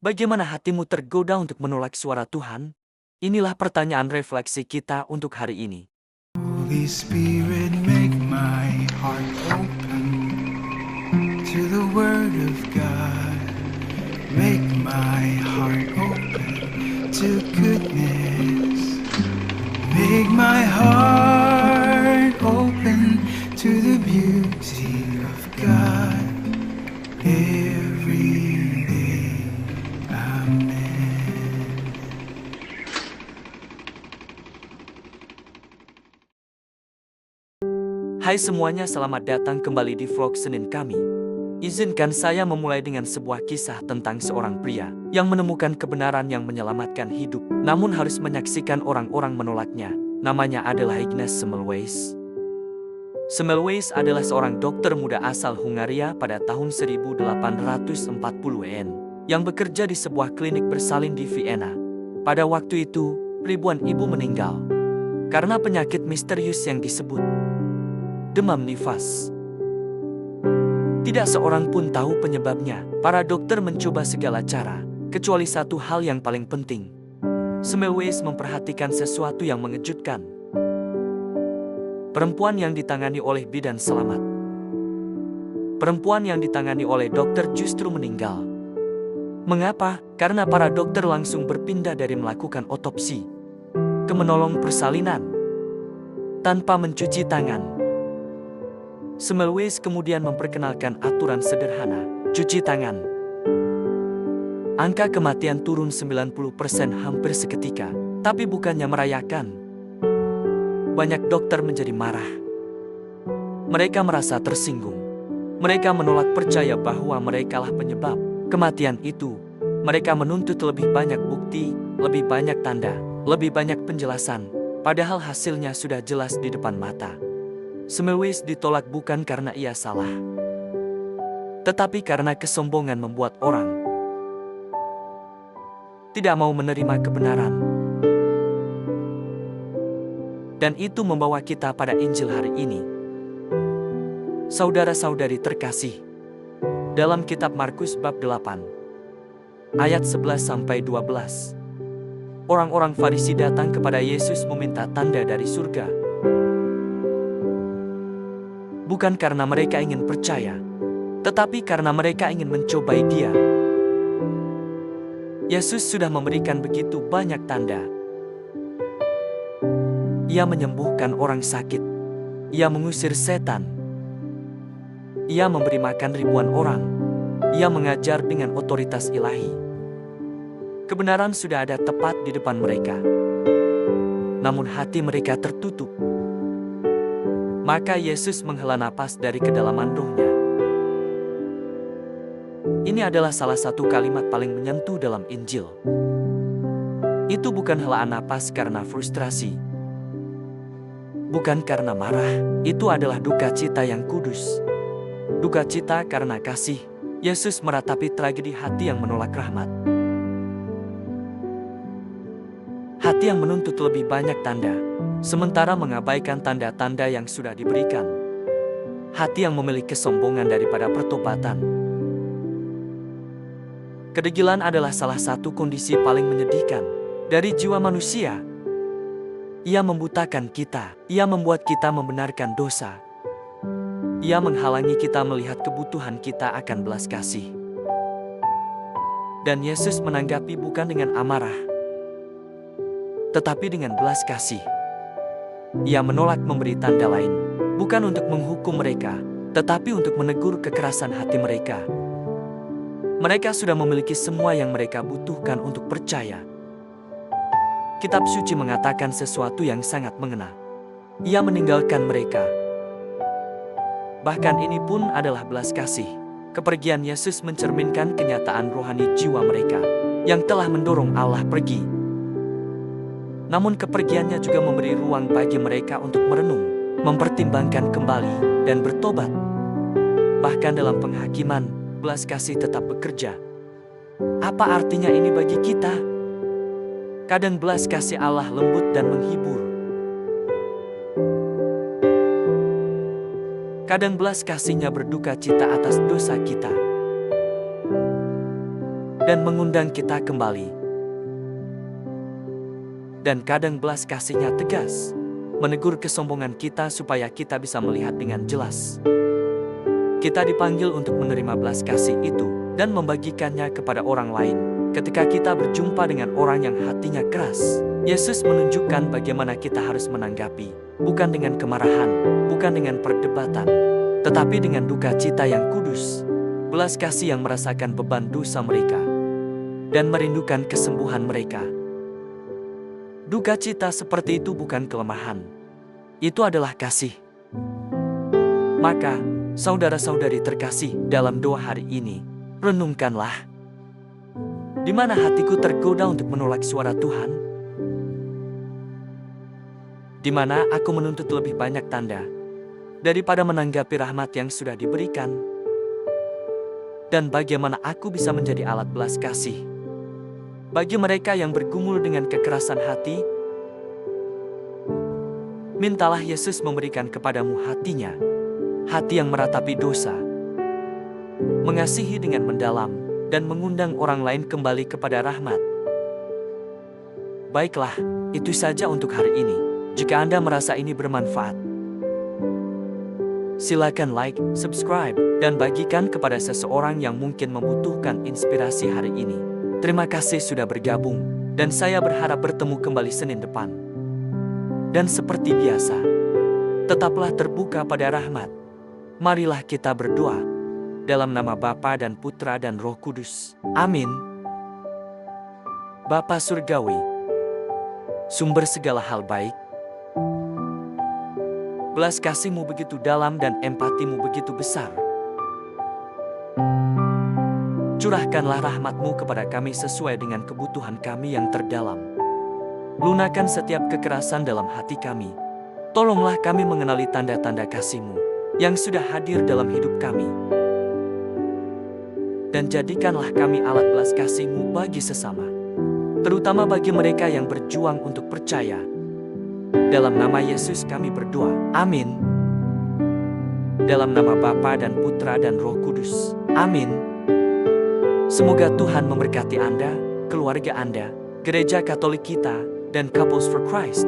Bagaimana hatimu tergoda untuk menolak suara Tuhan? Inilah pertanyaan refleksi kita untuk hari ini. Holy Spirit, make my heart open to the Word of God. Make my heart open to goodness. Make my heart open to the beauty of God every day. Amen. Hai semuanya, selamat datang kembali di vlog Senin kami. Izinkan saya memulai dengan sebuah kisah tentang seorang pria yang menemukan kebenaran yang menyelamatkan hidup, namun harus menyaksikan orang-orang menolaknya. Namanya adalah Ignaz Semmelweis. Semmelweis adalah seorang dokter muda asal Hungaria pada tahun 1840-an yang bekerja di sebuah klinik bersalin di Vienna. Pada waktu itu, ribuan ibu meninggal karena penyakit misterius yang disebut demam nifas. Tidak seorang pun tahu penyebabnya. Para dokter mencoba segala cara, kecuali satu hal yang paling penting. Semmelweis memperhatikan sesuatu yang mengejutkan. Perempuan yang ditangani oleh bidan selamat. Perempuan yang ditangani oleh dokter justru meninggal. Mengapa? Karena para dokter langsung berpindah dari melakukan otopsi ke menolong persalinan tanpa mencuci tangan. Semmelweis kemudian memperkenalkan aturan sederhana, cuci tangan. Angka kematian turun 90% hampir seketika, tapi bukannya merayakan. Banyak dokter menjadi marah. Mereka merasa tersinggung. Mereka menolak percaya bahwa merekalah penyebab kematian itu. Mereka menuntut lebih banyak bukti, lebih banyak tanda, lebih banyak penjelasan, padahal hasilnya sudah jelas di depan mata. Semmelweis ditolak bukan karena ia salah, tetapi karena kesombongan membuat orang tidak mau menerima kebenaran. Dan itu membawa kita pada Injil hari ini. Saudara-saudari terkasih, dalam kitab Markus bab 8, ayat 11-12, orang-orang Farisi datang kepada Yesus meminta tanda dari surga. Bukan karena mereka ingin percaya, tetapi karena mereka ingin mencobai Dia. Yesus sudah memberikan begitu banyak tanda. Ia menyembuhkan orang sakit. Ia mengusir setan. Ia memberi makan ribuan orang. Ia mengajar dengan otoritas ilahi. Kebenaran sudah ada tepat di depan mereka. Namun hati mereka tertutup. Maka Yesus menghela napas dari kedalaman rohnya. Ini adalah salah satu kalimat paling menyentuh dalam Injil. Itu bukan helaan napas karena frustrasi. Bukan karena marah. Itu adalah duka cita yang kudus. Duka cita karena kasih. Yesus meratapi tragedi hati yang menolak rahmat. Hati yang menuntut lebih banyak tanda, sementara mengabaikan tanda-tanda yang sudah diberikan. Hati yang memilih kesombongan daripada pertobatan. Kedegilan adalah salah satu kondisi paling menyedihkan dari jiwa manusia. Ia membutakan kita. Ia membuat kita membenarkan dosa. Ia menghalangi kita melihat kebutuhan kita akan belas kasih. Dan Yesus menanggapi bukan dengan amarah, tetapi dengan belas kasih. Ia menolak memberi tanda lain, bukan untuk menghukum mereka, tetapi untuk menegur kekerasan hati mereka. Mereka sudah memiliki semua yang mereka butuhkan untuk percaya. Kitab suci mengatakan sesuatu yang sangat mengena. Ia meninggalkan mereka. Bahkan ini pun adalah belas kasih. Kepergian Yesus mencerminkan kenyataan rohani jiwa mereka yang telah mendorong Allah pergi. Namun kepergiannya juga memberi ruang bagi mereka untuk merenung, mempertimbangkan kembali, dan bertobat. Bahkan dalam penghakiman, belas kasih tetap bekerja. Apa artinya ini bagi kita? Kadang belas kasih Allah lembut dan menghibur. Kadang belas kasihnya berduka cita atas dosa kita. dan mengundang kita kembali. Dan kadang belas kasih-Nya tegas, menegur kesombongan kita supaya kita bisa melihat dengan jelas. Kita dipanggil untuk menerima belas kasih itu dan membagikannya kepada orang lain. Ketika kita berjumpa dengan orang yang hatinya keras, Yesus menunjukkan bagaimana kita harus menanggapi, bukan dengan kemarahan, bukan dengan perdebatan, tetapi dengan duka cita yang kudus, belas kasih yang merasakan beban dosa mereka, dan merindukan kesembuhan mereka. Duka cita seperti itu bukan kelemahan, itu adalah kasih. Maka, saudara-saudari terkasih, dalam doa hari ini, renungkanlah, di mana hatiku tergoda untuk menolak suara Tuhan? Di mana aku menuntut lebih banyak tanda daripada menanggapi rahmat yang sudah diberikan? Dan bagaimana aku bisa menjadi alat belas kasih bagi mereka yang bergumul dengan kekerasan hati? Mintalah Yesus memberikan kepadamu hatinya, hati yang meratapi dosa, mengasihi dengan mendalam, dan mengundang orang lain kembali kepada rahmat. Baiklah, itu saja untuk hari ini. Jika Anda merasa ini bermanfaat, silakan like, subscribe, dan bagikan kepada seseorang yang mungkin membutuhkan inspirasi hari ini. Terima kasih sudah bergabung, dan saya berharap bertemu kembali Senin depan. Dan seperti biasa, tetaplah terbuka pada rahmat. Marilah kita berdoa, dalam nama Bapa dan Putra dan Roh Kudus. Amin. Bapa Surgawi, sumber segala hal baik, belas kasih-Mu begitu dalam dan empati-Mu begitu besar. Curahkanlah rahmat-Mu kepada kami sesuai dengan kebutuhan kami yang terdalam. Lunakan setiap kekerasan dalam hati kami. Tolonglah kami mengenali tanda-tanda kasih-Mu yang sudah hadir dalam hidup kami. Dan jadikanlah kami alat belas kasih-Mu bagi sesama, terutama bagi mereka yang berjuang untuk percaya. Dalam nama Yesus kami berdoa. Amin. Dalam nama Bapa dan Putra dan Roh Kudus. Amin. Semoga Tuhan memberkati Anda, keluarga Anda, Gereja Katolik kita, dan Couples for Christ.